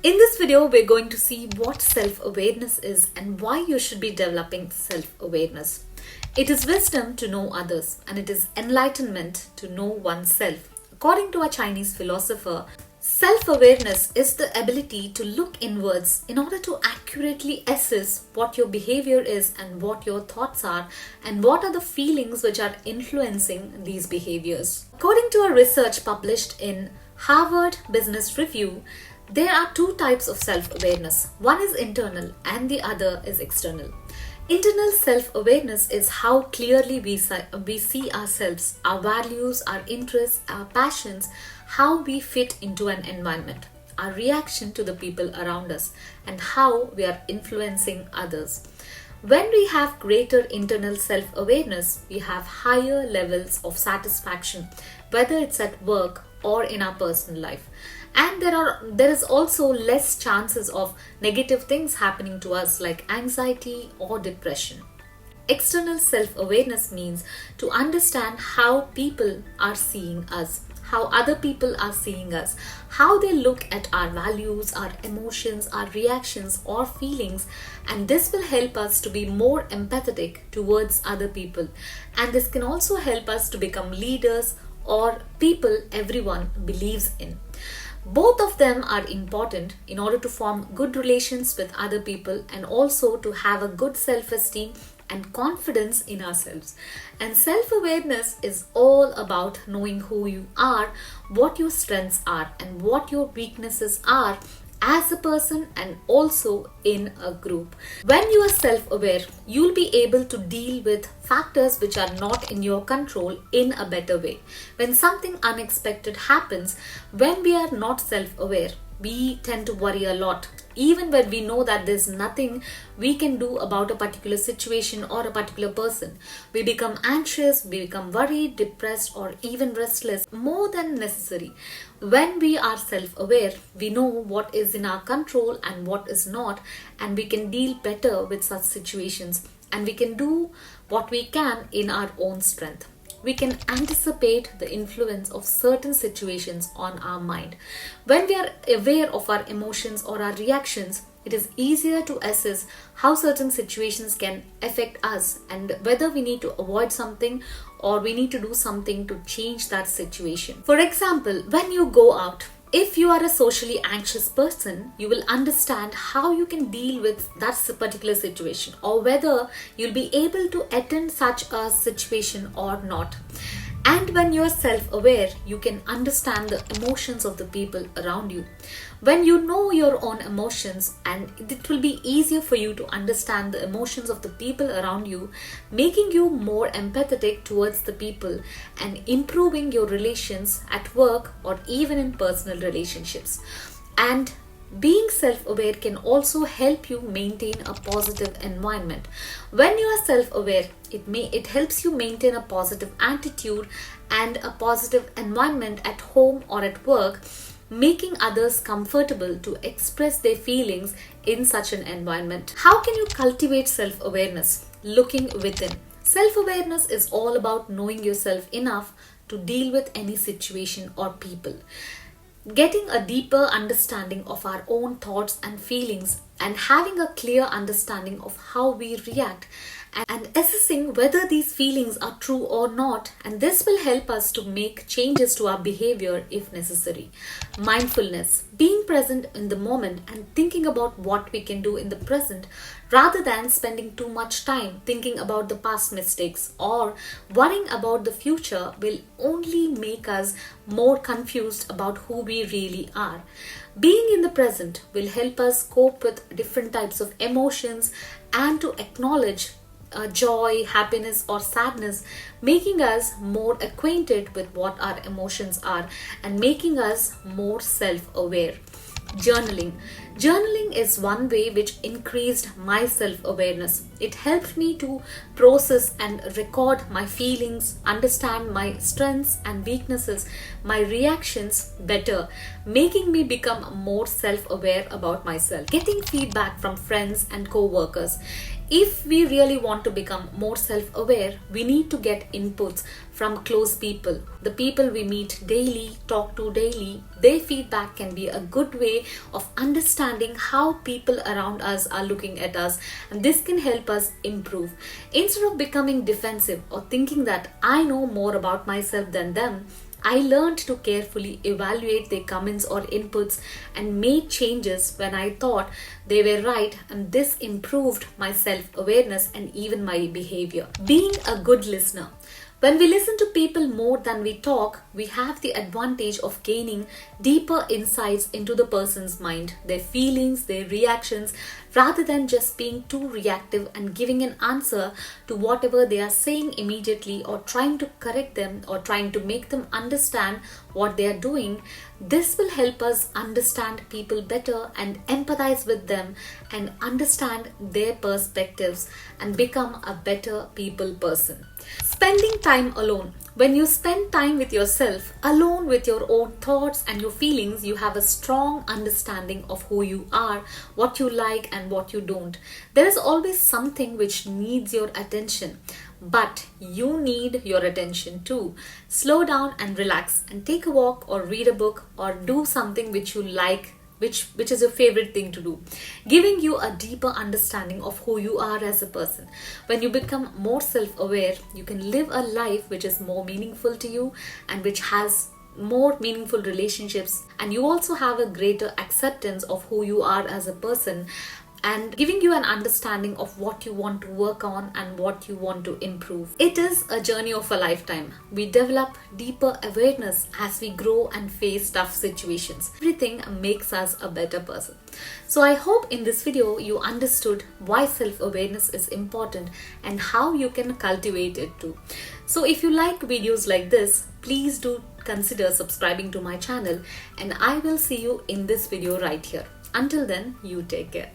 In this video, we're going to see what self-awareness is and why you should be developing self-awareness. It is wisdom to know others, and it is enlightenment to know oneself. According to a Chinese philosopher, self-awareness is the ability to look inwards in order to accurately assess what your behavior is and what your thoughts are and what are the feelings which are influencing these behaviors. According to a research published in Harvard Business Review, there are two types of self-awareness. One is internal and the other is external. Internal self-awareness is how clearly we see ourselves, our values, our interests, our passions, how we fit into an environment, our reaction to the people around us, and how we are influencing others. When we have greater internal self-awareness, we have higher levels of satisfaction, whether it's at work or in our personal life. And there is also less chances of negative things happening to us like anxiety or depression. External self-awareness means to understand how people are seeing us, how other people are seeing us, how they look at our values, our emotions, our reactions or feelings, and this will help us to be more empathetic towards other people. And this can also help us to become leaders or people everyone believes in. Both of them are important in order to form good relations with other people and also to have a good self-esteem and confidence in ourselves. And self-awareness is all about knowing who you are, what your strengths are, and what your weaknesses are as a person and also in a group. When you are self-aware, you'll be able to deal with factors which are not in your control in a better way. When something unexpected happens, when we are not self-aware, we tend to worry a lot. Even when we know that there's nothing we can do about a particular situation or a particular person, we become anxious, we become worried, depressed, or even restless more than necessary. When we are self-aware, we know what is in our control and what is not, and we can deal better with such situations, and we can do what we can in our own strength. We can anticipate the influence of certain situations on our mind. When we are aware of our emotions or our reactions, it is easier to assess how certain situations can affect us and whether we need to avoid something or we need to do something to change that situation. For example, when you go out, if you are a socially anxious person, you will understand how you can deal with that particular situation or whether you'll be able to attend such a situation or not. And when you are self-aware, you can understand the emotions of the people around you. When you know your own emotions, and it will be easier for you to understand the emotions of the people around you, making you more empathetic towards the people and improving your relations at work or even in personal relationships. And being self-aware can also help you maintain a positive environment. When you are self-aware, it helps you maintain a positive attitude and a positive environment at home or at work, making others comfortable to express their feelings in such an environment. How can you cultivate self-awareness? Looking within. Self-awareness is all about knowing yourself enough to deal with any situation or people. Getting a deeper understanding of our own thoughts and feelings and having a clear understanding of how we react and assessing whether these feelings are true or not, and this will help us to make changes to our behavior if necessary. Mindfulness, being present in the moment and thinking about what we can do in the present rather than spending too much time thinking about the past mistakes or worrying about the future will only make us more confused about who we really are. Being in the present will help us cope with different types of emotions and to acknowledge joy, happiness or sadness, making us more acquainted with what our emotions are and making us more self-aware. Journaling. Journaling is one way which increased my self-awareness. It helped me to process and record my feelings, understand my strengths and weaknesses, my reactions better, making me become more self-aware about myself. Getting feedback from friends and co-workers. If we really want to become more self-aware, we need to get inputs from close people. The people we meet daily, talk to daily, their feedback can be a good way of understanding how people around us are looking at us, and this can help us improve. Instead of becoming defensive or thinking that I know more about myself than them, I learned to carefully evaluate their comments or inputs and made changes when I thought they were right, and this improved my self-awareness and even my behavior. Being a good listener. When we listen to people more than we talk, we have the advantage of gaining deeper insights into the person's mind, their feelings, their reactions, rather than just being too reactive and giving an answer to whatever they are saying immediately, or trying to correct them or trying to make them understand what they are doing. This will help us understand people better and empathize with them and understand their perspectives and become a better people person. Spending time alone. When you spend time with yourself, alone with your own thoughts and your feelings, you have a strong understanding of who you are, what you like and what you don't. There is always something which needs your attention, but you need your attention too. Slow down and relax and take a walk or read a book or do something which you like, which is your favorite thing to do, giving you a deeper understanding of who you are as a person. When you become more self-aware, you can live a life which is more meaningful to you and which has more meaningful relationships, and you also have a greater acceptance of who you are as a person, and giving you an understanding of what you want to work on and what you want to improve. It is a journey of a lifetime. We develop deeper awareness as we grow and face tough situations. Everything makes us a better person. So I hope in this video you understood why self-awareness is important and how you can cultivate it too. So if you like videos like this, please do consider subscribing to my channel, and I will see you in this video right here. Until then, you take care.